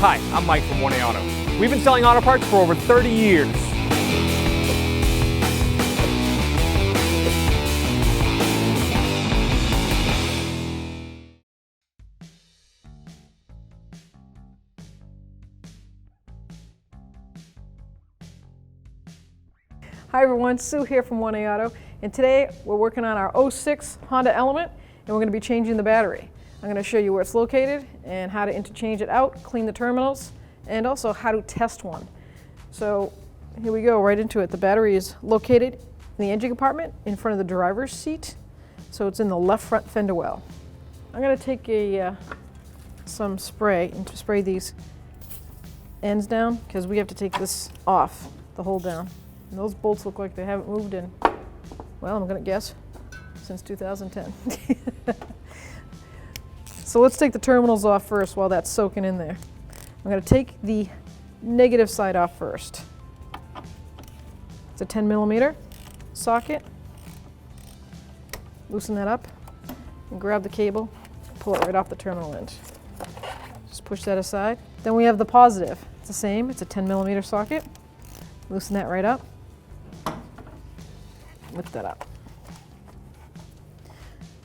Hi, I'm Mike from 1A Auto. We've been selling auto parts for over 30 years. Hi everyone, Sue here from 1A Auto, and today we're working on our 06 Honda Element, and we're going to be changing the battery. I'm going to show you where it's located and how to interchange it out, clean the terminals, and also how to test one. So here we go, right into it. The battery is located in the engine compartment in front of the driver's seat, so it's in the left front fender well. I'm going to take some spray and spray these ends down because we have to take this off, the hole down. And those bolts look like they haven't moved in, well, I'm going to guess, since 2010. So let's take the terminals off first while that's soaking in there. I'm going to take the negative side off first. It's a 10mm socket. Loosen that up and grab the cable, pull it right off the terminal end. Just push that aside. Then we have the positive. It's the same, it's a 10mm socket. Loosen that right up. Lift that up.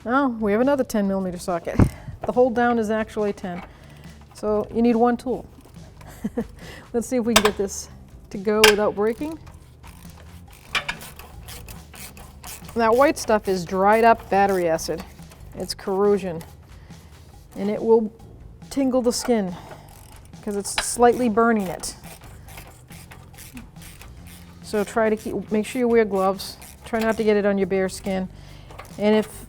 Now we have another 10mm socket. The hole down is actually 10, so you need one tool. Let's see if we can get this to go without breaking. That white stuff is dried up battery acid. It's corrosion, and it will tingle the skin because it's slightly burning it. So try to make sure you wear gloves. Try not to get it on your bare skin. And if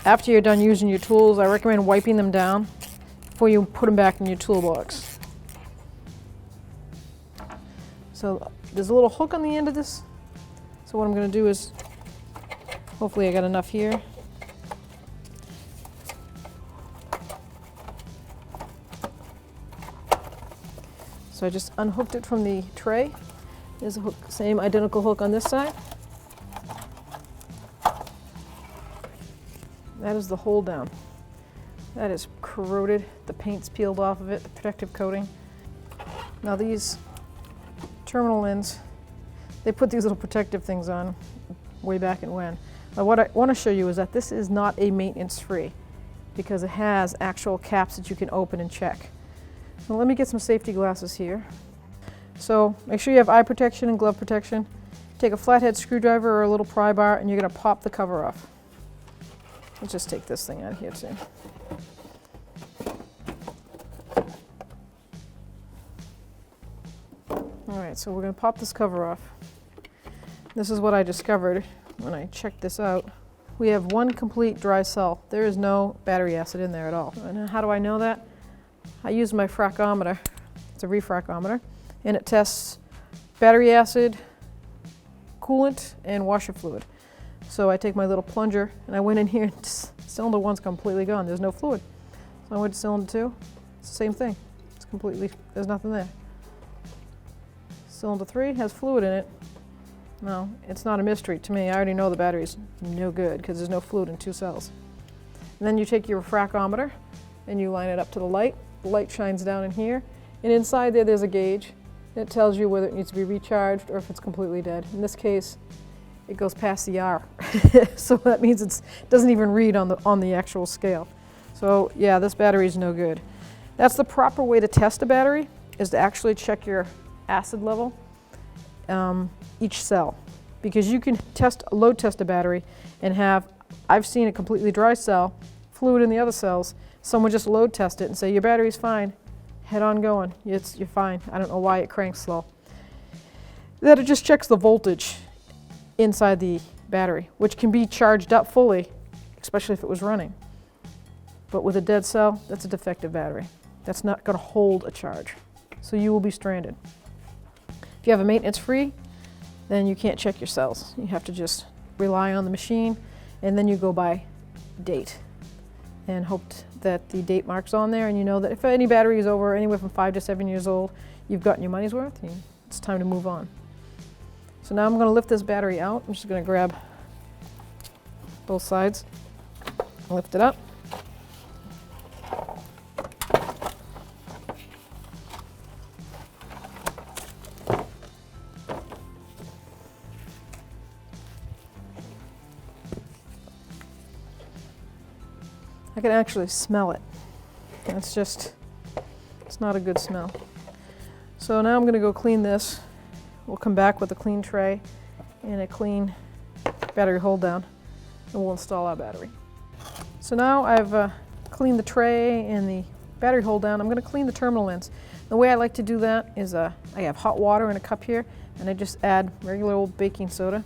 after you're done using your tools, I recommend wiping them down before you put them back in your toolbox. So there's a little hook on the end of this. So what I'm going to do is, hopefully I got enough here. So I just unhooked it from the tray. There's a hook, same identical hook on this side. That is the hole down. That is corroded. The paint's peeled off of it, the protective coating. Now these terminal ends, they put these little protective things on way back in when. Now what I want to show you is that this is not a maintenance free because it has actual caps that you can open and check. So let me get some safety glasses here. So make sure you have eye protection and glove protection. Take a flathead screwdriver or a little pry bar and you're going to pop the cover off. Let's just take this thing out of here too. Alright, so we're going to pop this cover off. This is what I discovered when I checked this out. We have one complete dry cell. There is no battery acid in there at all. And how do I know that? I use my fracometer. It's a refracometer. And it tests battery acid, coolant, and washer fluid. So I take my little plunger and I went in here and cylinder 1's completely gone. There's no fluid. So I went to cylinder 2. It's the same thing. It's completely, there's nothing there. Cylinder 3 has fluid in it. No, it's not a mystery to me. I already know the battery's no good because there's no fluid in 2 cells. And then you take your refractometer and you line it up to the light. The light shines down in here. And inside there's a gauge. It tells you whether it needs to be recharged or if it's completely dead. In this case, it goes past the R. So that means it doesn't even read on the actual scale. So yeah, this battery is no good. That's the proper way to test a battery, is to actually check your acid level each cell. Because you can load test a battery and have, I've seen a completely dry cell, fluid in the other cells, someone just load test it and say your battery's fine, head on going, you're fine. I don't know why it cranks slow. That it just checks the voltage inside the battery, which can be charged up fully, especially if it was running. But with a dead cell, that's a defective battery. That's not going to hold a charge. So you will be stranded. If you have a maintenance free, then you can't check your cells. You have to just rely on the machine, and then you go by date and hope that the date mark's on there, and you know that if any battery is over anywhere from 5 to 7 years old, you've gotten your money's worth, and it's time to move on. So now I'm going to lift this battery out. I'm just going to grab both sides, lift it up. I can actually smell it. It's just, it's not a good smell. So now I'm going to go clean this. We'll come back with a clean tray and a clean battery hold down, and we'll install our battery. So now I've cleaned the tray and the battery hold down. I'm going to clean the terminal ends. The way I like to do that is I have hot water in a cup here, and I just add regular old baking soda,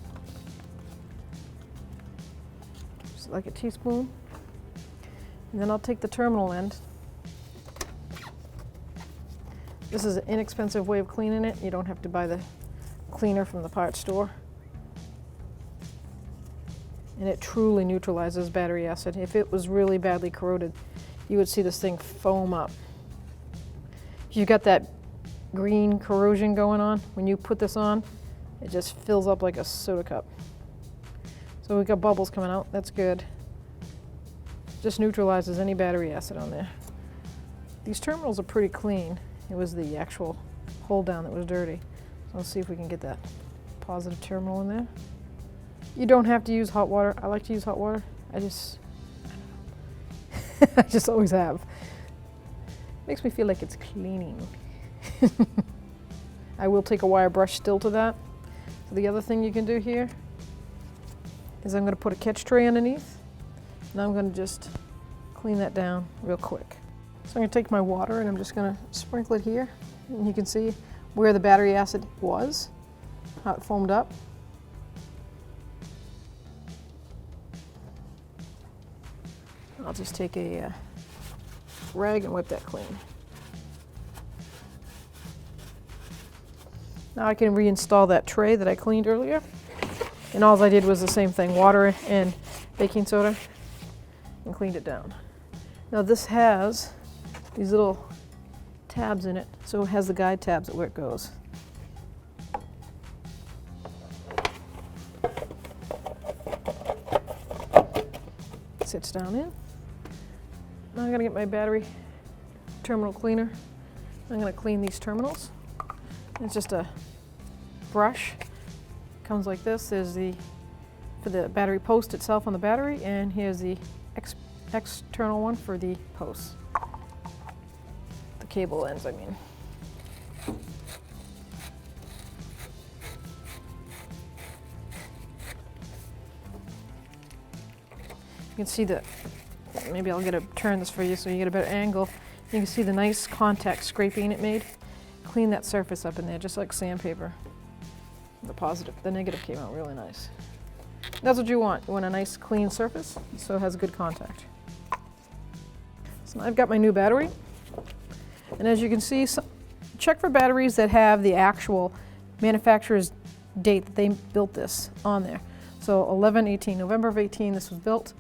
just like a teaspoon. And then I'll take the terminal end. This is an inexpensive way of cleaning it. You don't have to buy the cleaner from the parts store. And it truly neutralizes battery acid. If it was really badly corroded, you would see this thing foam up. If you've got that green corrosion going on, when you put this on, it just fills up like a soda cup. So we've got bubbles coming out, that's good. Just neutralizes any battery acid on there. These terminals are pretty clean. It was the actual hold down that was dirty. So let's see if we can get that positive terminal in there. You don't have to use hot water. I like to use hot water. I just always have. Makes me feel like it's cleaning. I will take a wire brush still to that. So the other thing you can do here is I'm going to put a catch tray underneath. And I'm going to just clean that down real quick. So I'm going to take my water and I'm just going to sprinkle it here. And you can see where the battery acid was, how it foamed up. I'll just take a rag and wipe that clean. Now I can reinstall that tray that I cleaned earlier. And all I did was the same thing, water and baking soda, and cleaned it down. Now this has these little tabs in it, so it has the guide tabs at where it goes. It sits down in. Now I'm going to get my battery terminal cleaner. I'm going to clean these terminals. It's just a brush. Comes like this. There's for the battery post itself on the battery, and here's the external one for the posts. The cable ends, I mean. You can see maybe I'll turn this for you so you get a better angle. You can see the nice contact scraping it made. Clean that surface up in there just like sandpaper. The negative came out really nice. That's what you want. You want a nice clean surface so it has good contact. So now I've got my new battery. And as you can see, check for batteries that have the actual manufacturer's date that they built this on there. So 11/18, November of 18, this was built,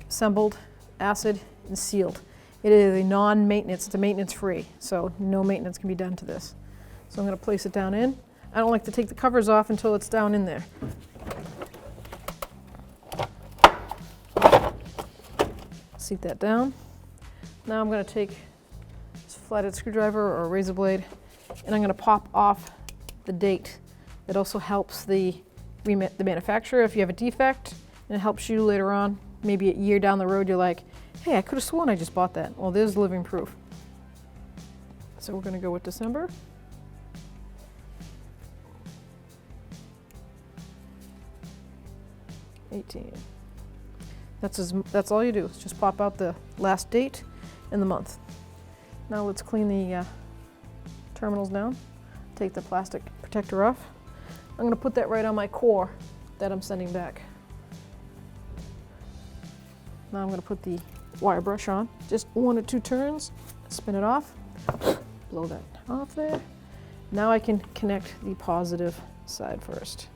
assembled, acid, and sealed. It is a non-maintenance, it's a maintenance free, so no maintenance can be done to this. So I'm going to place it down in. I don't like to take the covers off until it's down in there. Seat that down. Now I'm going to take this flathead screwdriver or a razor blade, and I'm going to pop off the date. It also helps the manufacturer if you have a defect, and it helps you later on. Maybe a year down the road, you're like, hey, I could have sworn I just bought that. Well, there's living proof. So we're going to go with December. That's all you do. Is just pop out the last date and the month. Now let's clean the terminals down. Take the plastic protector off. I'm going to put that right on my core that I'm sending back. Now I'm going to put the wire brush on. Just 1 or 2 turns. Spin it off. Blow that off there. Now I can connect the positive side first.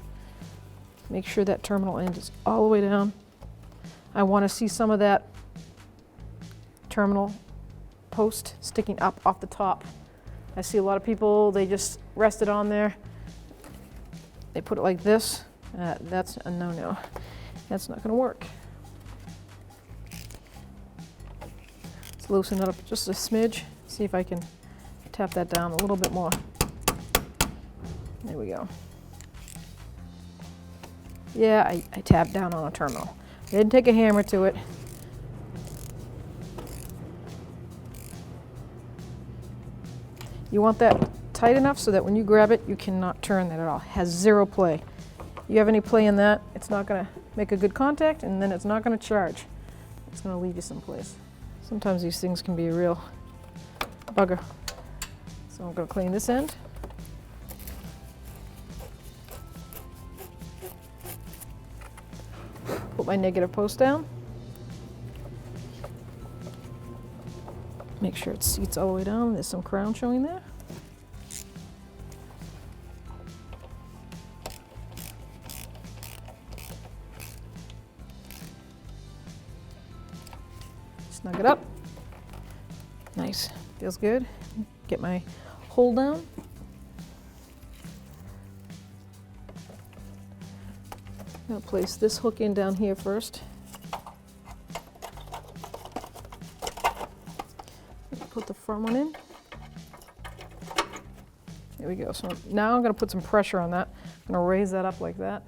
Make sure that terminal end is all the way down. I want to see some of that terminal post sticking up off the top. I see a lot of people, they just rest it on there. They put it like this. That's a no-no. That's not going to work. Let's loosen it up just a smidge. See if I can tap that down a little bit more. There we go. Yeah, I tapped down on a terminal. I didn't take a hammer to it. You want that tight enough so that when you grab it, you cannot turn that at all. It has zero play. You have any play in that, it's not going to make a good contact, and then it's not going to charge. It's going to leave you someplace. Sometimes these things can be a real bugger. So I'm going to clean this end. Put my negative post down. Make sure it seats all the way down. There's some crown showing there. Snug it up. Nice. Feels good. Get my hole down. I'm going to place this hook in down here first. Put the front one in. There we go. So now I'm going to put some pressure on that. I'm going to raise that up like that.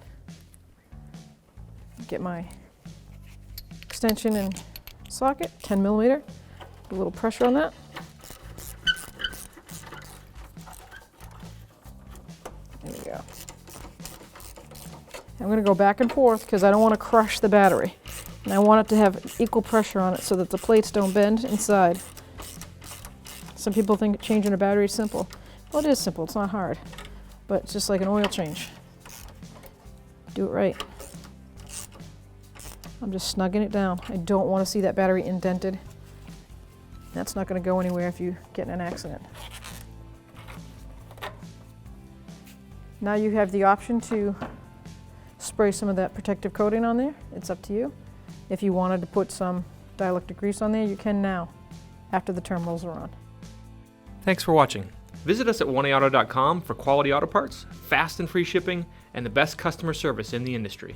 Get my extension and socket, 10 millimeter. A little pressure on that. There we go. I'm going to go back and forth because I don't want to crush the battery. And I want it to have equal pressure on it so that the plates don't bend inside. Some people think changing a battery is simple. Well, it is simple, it's not hard. But it's just like an oil change. Do it right. I'm just snugging it down. I don't want to see that battery indented. That's not going to go anywhere if you get in an accident. Now you have the option to spray some of that protective coating on there. It's up to you. If you wanted to put some dielectric grease on there, you can now, after the terminals are on. Thanks for watching. Visit us at 1AAuto.com for quality auto parts, fast and free shipping, and the best customer service in the industry.